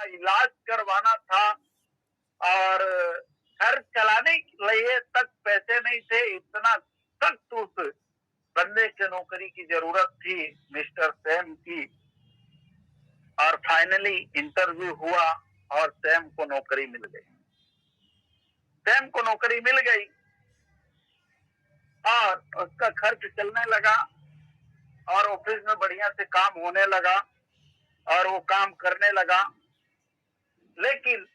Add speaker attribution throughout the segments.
Speaker 1: इलाज करवाना था और घर चलाने के लिए तक पैसे नहीं थे। इतना सख्त उस बंदे के नौकरी की जरूरत थी मिस्टर सैम की। और फाइनली इंटरव्यू हुआ और सैम को नौकरी मिल गई। सैम को नौकरी मिल गई और उसका खर्च चलने लगा और ऑफिस में बढ़िया से काम होने लगा और वो काम करने लगा। लेकिन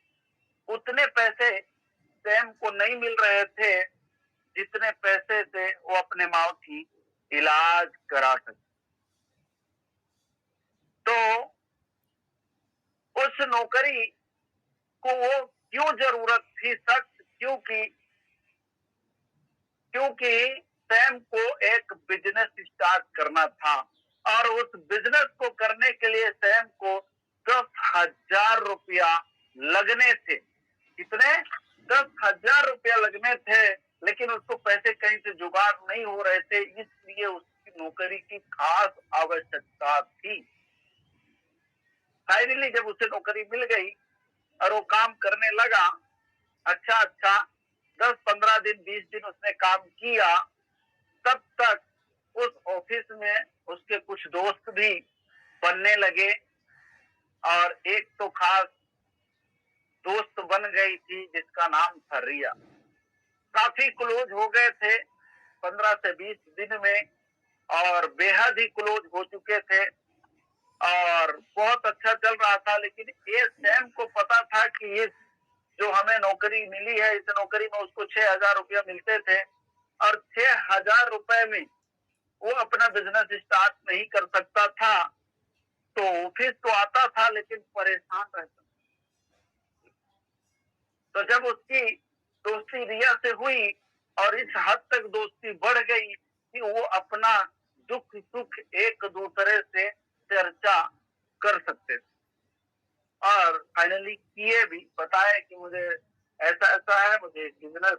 Speaker 1: उतने पैसे सैम को नहीं मिल रहे थे जितने पैसे से वो अपने माँ की इलाज करा सके। तो उस नौकरी को वो क्यों जरूरत थी सख्त, क्योंकि सैम को एक बिजनेस स्टार्ट करना था और उस बिजनेस को करने के लिए सैम को 10,000 रुपया लगने थे। कितने? 10,000 रुपया लगने थे। लेकिन उसको पैसे कहीं से जुगाड़ नहीं हो रहे थे, इसलिए उसकी नौकरी की खास आवश्यकता थी। फाइनली जब उसे नौकरी मिल गई और वो काम करने लगा, अच्छा 10-15 दिन 20 दिन उसने काम किया, तब तक उस ऑफिस में उसके कुछ दोस्त भी बनने लगे और एक तो खास दोस्त बन गई थी जिसका नाम था रिया। काफी क्लोज हो गए थे 15 से 20 दिन में और बेहद ही क्लोज हो चुके थे और बहुत अच्छा चल रहा था। लेकिन ये सैम को पता था कि इस जो हमें नौकरी मिली है, इस नौकरी में उसको 6,000 रुपया मिलते थे और 6,000 रुपए में वो अपना बिजनेस स्टार्ट नहीं कर सकता था। तो ऑफिस तो आता था लेकिन परेशान रहता। तो जब उसकी दोस्ती रिया से हुई और इस हद तक दोस्ती बढ़ गई कि वो अपना दुख सुख एक दूसरे से चर्चा कर सकते थे और फाइनली किए भी। बताए कि मुझे ऐसा ऐसा है, मुझे बिजनेस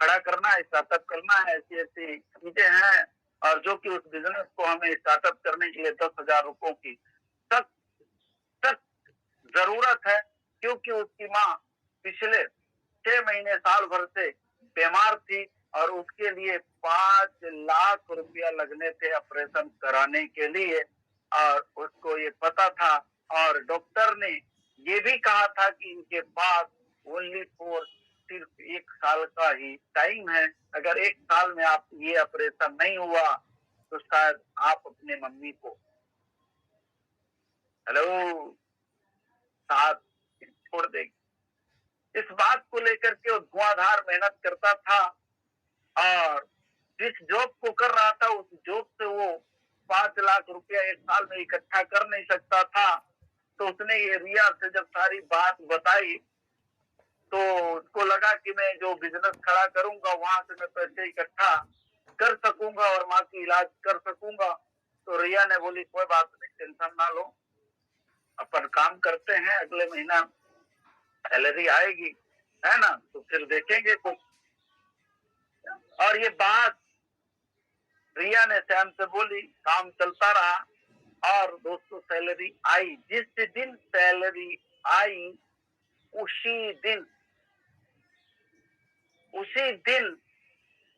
Speaker 1: खड़ा करना है, स्टार्टअप करना है, ऐसी ऐसी चीजें हैं और जो कि उस बिजनेस को हमें स्टार्टअप करने के लिए 10,000 रुपयों की सख्त जरूरत है, क्योंकि उसकी माँ पिछले 6 महीने साल भर से बीमार थी और उसके लिए 5 लाख रुपया लगने थे ऑपरेशन कराने के लिए। और उसको ये पता था और डॉक्टर ने ये भी कहा था कि इनके पास ओनली फॉर सिर्फ 1 साल का ही टाइम है। अगर 1 साल में आप ये ऑपरेशन नहीं हुआ तो शायद आप अपने मम्मी को साथ छोड़ देगी। इस बात को लेकर के वो धुआंधार मेहनत करता था और जिस जॉब को कर रहा था उस जॉब से वो 5 लाख रुपया 1 साल में इकट्ठा कर नहीं सकता था। तो उसने ये रिया से जब सारी बात बताई तो उसको लगा कि मैं जो बिजनेस खड़ा करूंगा वहां से मैं पैसे इकट्ठा कर सकूंगा और माँ की इलाज कर सकूंगा। तो रिया ने बोली कोई बात नहीं, टेंशन ना लो, अपन काम करते हैं, अगले महीना सैलरी आएगी, है ना, तो फिर देखेंगे कुछ। और ये बात रिया ने सैम से बोली, काम चलता रहा और दोस्तों सैलरी आई। जिस दिन सैलरी आई उसी दिन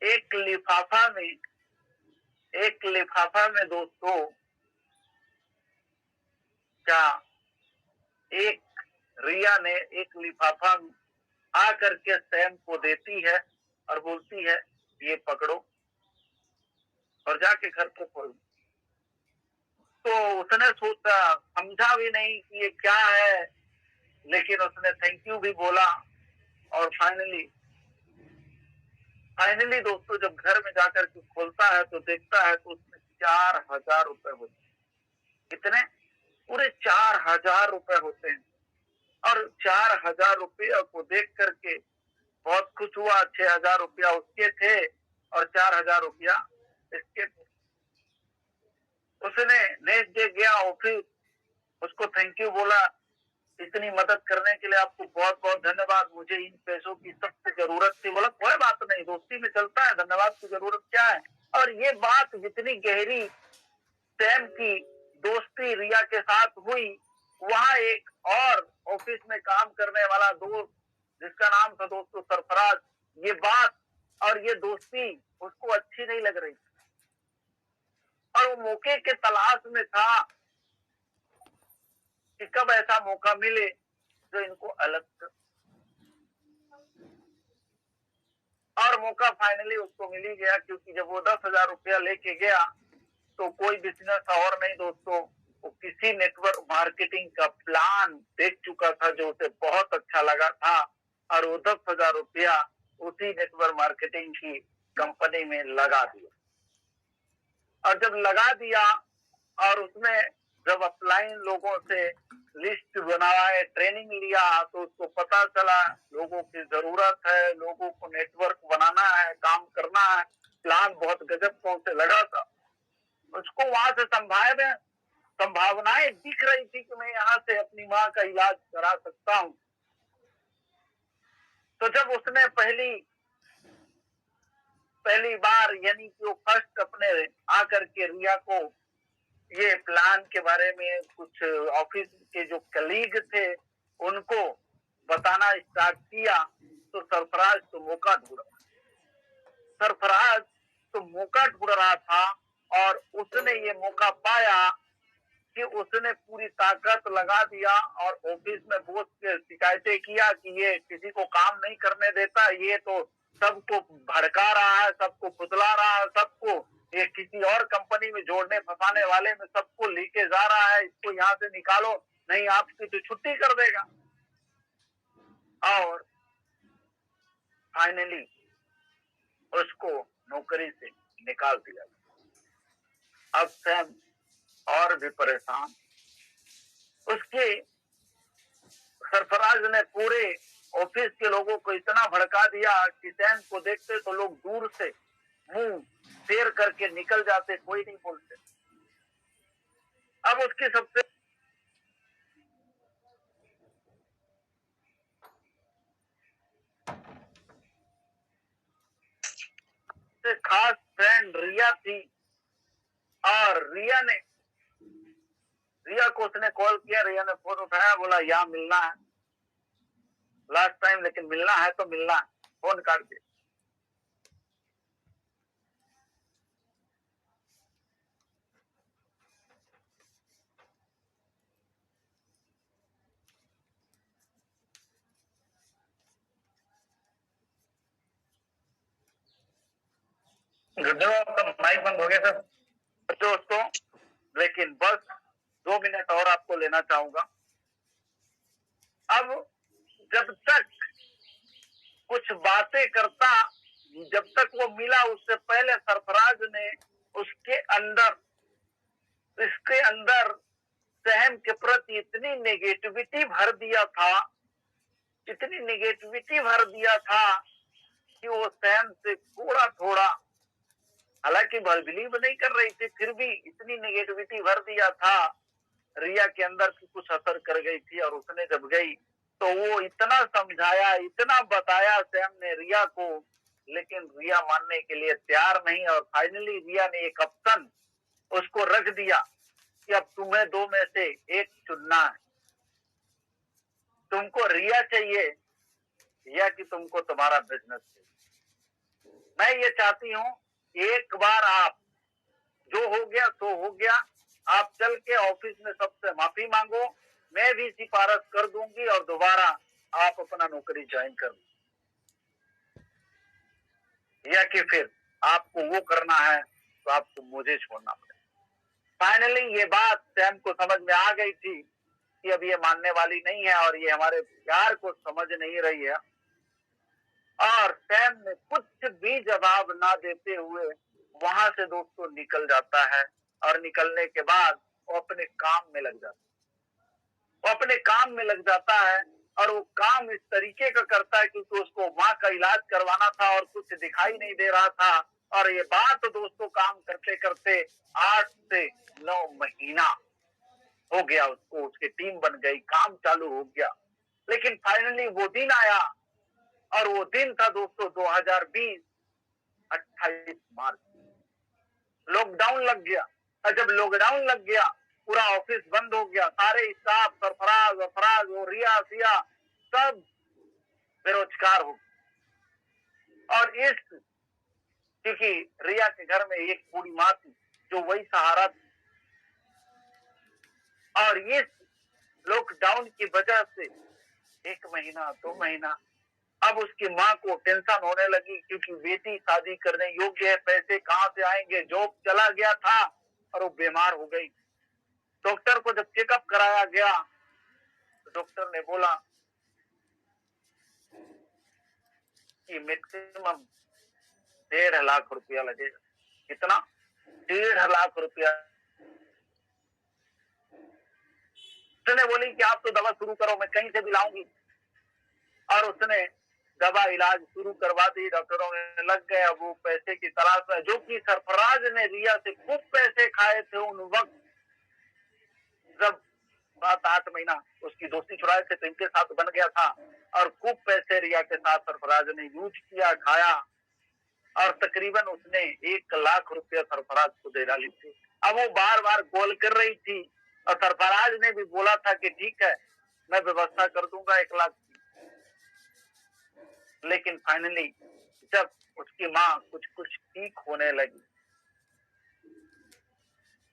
Speaker 1: एक लिफाफा में दोस्तों क्या एक रिया ने एक लिफाफा आ करके सैम को देती है और बोलती है ये पकड़ो और जाके घर पे खोल। तो उसने सोचा, समझा भी नहीं कि ये क्या है, लेकिन उसने थैंक यू भी बोला और फाइनली दोस्तों जब घर में जाकर के खोलता है तो देखता है तो उसमें 4,000 रुपए होते हैं। कितने? पूरे 4,000 रुपए होते हैं। और 4,000 रुपया को देख करके बहुत खुश हुआ। 6,000 रुपया उसके थे और 4,000 रुपया इसके थे। उसने नेक्स्ट डे गया ऑफिस, उसको थैंक यू बोला, इतनी मदद करने के लिए आपको बहुत बहुत धन्यवाद, मुझे इन पैसों की सख्त जरूरत थी। बोला कोई बात नहीं, दोस्ती में चलता है, धन्यवाद की जरूरत क्या है। और ये बात जितनी गहरी सैम की दोस्ती रिया के साथ हुई वहां एक और ऑफिस में काम करने वाला दोस्त जिसका नाम था दोस्तों सरफराज, ये बात और ये दोस्ती उसको अच्छी नहीं लग रही और वो मौके के तलाश में था कि कब ऐसा मौका मिले जो इनको अलग कर। और मौका फाइनली उसको मिल ही गया, क्योंकि जब वो 10,000 रुपया लेके गया तो कोई बिजनेस और नहीं दोस्तों, वो किसी नेटवर्क मार्केटिंग का प्लान देख चुका था जो उसे बहुत अच्छा लगा था और वो 10,000 रुपया उसी नेटवर्क मार्केटिंग की कंपनी में लगा दिया। और जब लगा दिया और उसमें जब अपलाइन लोगों से लिस्ट बनाए, ट्रेनिंग लिया, तो उसको पता चला लोगों की जरूरत है, लोगों को नेटवर्क बनाना है, काम करना है, प्लान बहुत गजब का उसे लगा था। उसको वहां से संभावनाएं दिख रही थी कि मैं यहाँ से अपनी माँ का इलाज करा सकता हूँ। तो जब उसने पहली बार यानी कि वो फर्स्ट अपने आकर के रिया को ये प्लान के बारे में कुछ ऑफिस के जो कलीग थे उनको बताना स्टार्ट किया, तो सरफराज तो मौका ढूंढ रहा था और उसने ये मौका पाया कि उसने पूरी ताकत लगा दिया और ऑफिस में बॉस से शिकायतें किया कि ये किसी को काम नहीं करने देता, ये तो सबको भड़का रहा है, सबको फुसला रहा है, सबको ये किसी और कंपनी में जोड़ने फंसाने वाले में सबको लेके जा रहा है, इसको यहाँ से निकालो, नहीं आपकी तो छुट्टी कर देगा। और फाइनली उसको नौकरी से निकाल दिया। अब सैम और भी परेशान, उसके सरफराज ने पूरे ऑफिस के लोगों को इतना भड़का दिया कि सैम को देखते तो लोग दूर से मुंह फेर करके निकल जाते, कोई नहीं बोलते। अब उसकी सबसे खास फ्रेंड रिया थी और रिया को उसने कॉल किया, रिया ने फोन उठाया, बोला यहाँ मिलना है लास्ट टाइम, लेकिन मिलना है तो मिलना है, फोन काट दिया। आपका माइक बंद हो गया सर दोस्तों, लेकिन बस 2 मिनट और आपको लेना चाहूंगा। अब जब तक कुछ बातें करता, जब तक वो मिला उससे पहले सरफराज ने इसके अंदर सहम के प्रति इतनी नेगेटिविटी भर दिया था कि वो सहम से थोड़ा हालांकि बिलीव नहीं कर रही थी, फिर भी इतनी नेगेटिविटी भर दिया था रिया के अंदर की कुछ असर कर गई थी। और उसने जब गई तो वो इतना समझाया, इतना बताया सैम ने रिया को, लेकिन रिया मानने के लिए तैयार नहीं। और फाइनली रिया ने एक ऑप्शन उसको रख दिया कि अब तुम्हें 2 में से एक चुनना है, तुमको रिया चाहिए या कि तुमको तुम्हारा बिजनेस चाहिए। मैं ये चाहती हूँ एक बार आप, जो हो गया सो हो गया, आप चल के ऑफिस में सबसे माफी मांगो, मैं भी सिफारिश कर दूंगी और दोबारा आप अपना नौकरी ज्वाइन कर लो, या कि फिर आपको वो करना है तो आपको मुझे छोड़ना पड़ेगा। फाइनली ये बात सैम को समझ में आ गई थी कि अब ये मानने वाली नहीं है और ये हमारे प्यार को समझ नहीं रही है। और सैम ने कुछ भी जवाब ना देते हुए वहां से दोस्तों निकल जाता है। और निकलने के बाद वो अपने काम में लग जाता है और वो काम इस तरीके का करता है क्योंकि उसको माँ का इलाज करवाना था और कुछ दिखाई नहीं दे रहा था। और ये बात दोस्तों काम करते करते 8 से 9 महीना हो गया उसको, उसकी टीम बन गई, काम चालू हो गया। लेकिन फाइनली वो दिन आया और वो दिन था दोस्तों 2020 28 मार्च, लॉकडाउन लग गया। और जब लॉकडाउन लग गया पूरा ऑफिस बंद हो गया, सारे स्टाफ, सरफराज वफराज और रिया सिया सब बेरोजगार हो गए। और इस क्योंकि रिया के घर में एक बूढ़ी माँ थी जो वही सहारा थी, और इस लॉकडाउन की वजह से 1 महीना 2 महीना अब उसकी माँ को टेंशन होने लगी, क्योंकि बेटी शादी करने योग्य है, पैसे कहाँ से आएंगे, जॉब चला गया था और वो बीमार हो गई। डॉक्टर को जब चेकअप कराया गया तो डॉक्टर ने बोला कि मैक्सिमम 1.5 लाख रुपया लगेगा। कितना? 1.5 लाख रुपया। उसने बोली कि आप तो दवा शुरू करो, मैं कहीं से भी लाऊंगी। और उसने दवा इलाज शुरू करवा दी, डॉक्टरों ने लग गए। अब वो पैसे की तलाश में, जो कि सरफराज ने रिया से खूब पैसे खाए थे उन वक्त, जब 7-8 महीना उसकी दोस्ती छुड़ाए थे तो इनके साथ बन गया था, और खूब पैसे रिया के साथ सरफराज ने यूज किया, खाया, और तकरीबन उसने 1 लाख रुपया सरफराज को दे डाली थी। अब वो बार बार कॉल कर रही थी, और सरफराज ने भी बोला था कि ठीक है मैं व्यवस्था कर दूंगा 1 लाख की। लेकिन फाइनली जब उसकी माँ कुछ कुछ ठीक होने लगी,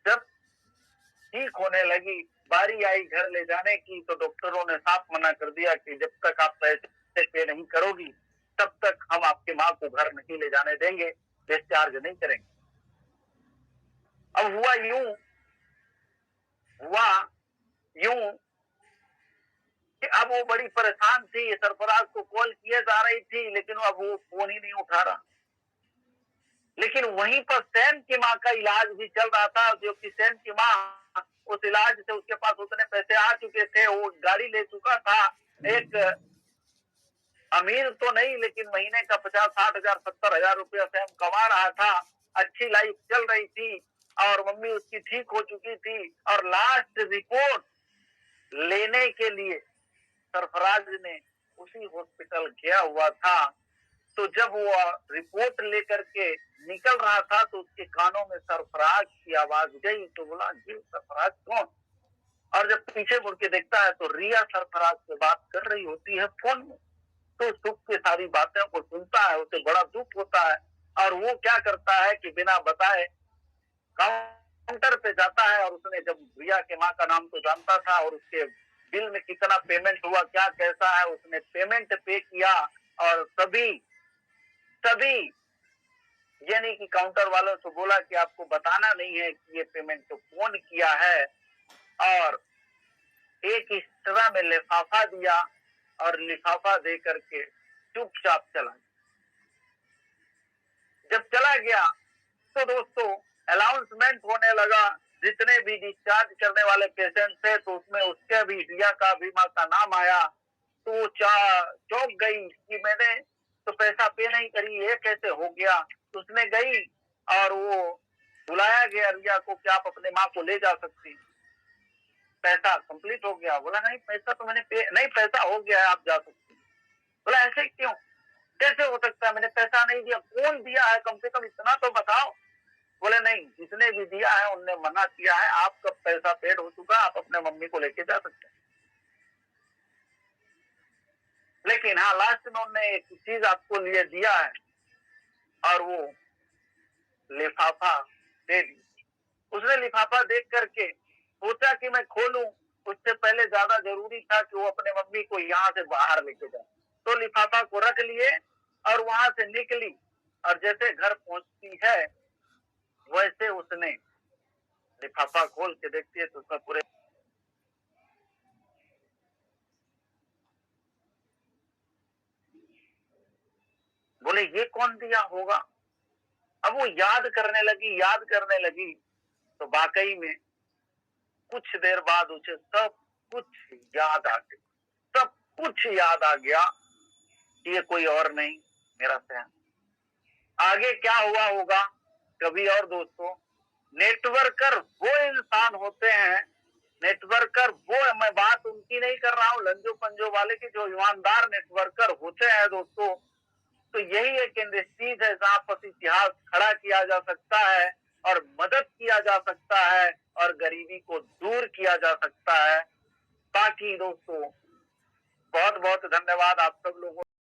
Speaker 1: जब ठीक होने लगी, बारी आई घर ले जाने की, तो डॉक्टरों ने साफ मना कर दिया कि जब तक आप पैसे पे नहीं करोगी तब तक हम आपके माँ को घर नहीं ले जाने देंगे, डिस्चार्ज नहीं करेंगे। अब हुआ यूं कि अब वो बड़ी परेशान थी, सरफराज को कॉल किए जा रही थी, लेकिन अब वो फोन ही नहीं उठा रहा। लेकिन वहीं पर सैम की माँ का इलाज भी चल रहा था, जो कि सैम की माँ उस इलाज से उसके पास उतने पैसे आ चुके थे, वो गाड़ी ले चुका था। एक अमीर तो नहीं, लेकिन महीने का 50-60 हजार 70 हजार रुपया सैम कमा रहा था, अच्छी लाइफ चल रही थी, और मम्मी उसकी ठीक हो चुकी थी। और लास्ट रिपोर्ट लेने के लिए सरफराज ने उसी हॉस्पिटल गया हुआ था। तो जब वो रिपोर्ट लेकर के निकल रहा था तो उसके कानों में सरफराज की आवाज गई, तो बोला ये सरफराज कौन? और जब पीछे मुड़ के देखता है तो रिया सरफराज से बात कर रही होती है फोन में। तो सुख की सारी बातें को सुनता है, उसे बड़ा दुख होता है, और वो क्या करता है कि बिना बताए काउंटर पे जाता है। और उसने जब रिया के माँ का नाम तो जानता था, और उसके बिल में कितना पेमेंट हुआ, क्या कैसा है, उसने पेमेंट पे किया, और सभी यानी कि काउंटर वालों से बोला कि आपको बताना नहीं है कि ये पेमेंट तो कौन किया है, और एक एक्स्ट्रा में लिफाफा दिया, और लिफाफा दे करके चुपचाप चला। जब चला गया तो दोस्तों अनाउंसमेंट होने लगा, जितने भी डिस्चार्ज करने वाले पेशेंट थे, तो उसमें उसके भी रिया का बीमा का नाम आया। तो वो चौंक गई कि मैंने तो पैसा पे नहीं करी, ये कैसे हो गया। तो उसने गई और वो बुलाया गया रिया को कि आप अपने माँ को ले जा सकती, पैसा कंप्लीट हो गया। बोला नहीं पैसा तो मैंने नहीं, पैसा हो गया है, आप जा सकती। बोला ऐसे क्यों, कैसे हो सकता है, मैंने पैसा नहीं दिया। कौन दिया है, कम से कम इतना तो बताओ। बोले नहीं, जिसने भी दिया है उनने मना किया है, आपका पैसा पेड हो चुका, आप अपने मम्मी को लेके जा सकते हैं। लेकिन हाँ लास्ट में उन्होंने एक चीज आपको लिए दिया है, और वो लिफाफा दे दी। उसने लिफाफा देख करके सोचा कि मैं खोलूं, उससे पहले ज्यादा जरूरी था कि वो अपने मम्मी को यहाँ से बाहर लेके जाए। तो लिफाफा को रख लिए और वहां से निकली, और जैसे घर पहुंचती है वैसे उसने लिफाफा खोल के देखती है तो उसमें पूरे बोले ये कौन दिया होगा। अब वो याद करने लगी तो वाकई में कुछ देर बाद उसे सब कुछ याद आ गया, सब कुछ याद आ गया कि ये कोई और नहीं, मेरा सैम। आगे क्या हुआ होगा कभी और दोस्तों। नेटवर्कर वो इंसान होते हैं, नेटवर्कर वो, मैं बात उनकी नहीं कर रहा हूँ लंजो पंजो वाले की, जो ईमानदार नेटवर्कर होते हैं दोस्तों। तो यही एक इंडस्ट्रीज है जहां पर इतिहास खड़ा किया जा सकता है। और मदद किया जा सकता है और गरीबी को दूर किया जा सकता है। बाकी दोस्तों बहुत बहुत धन्यवाद आप सब लोगों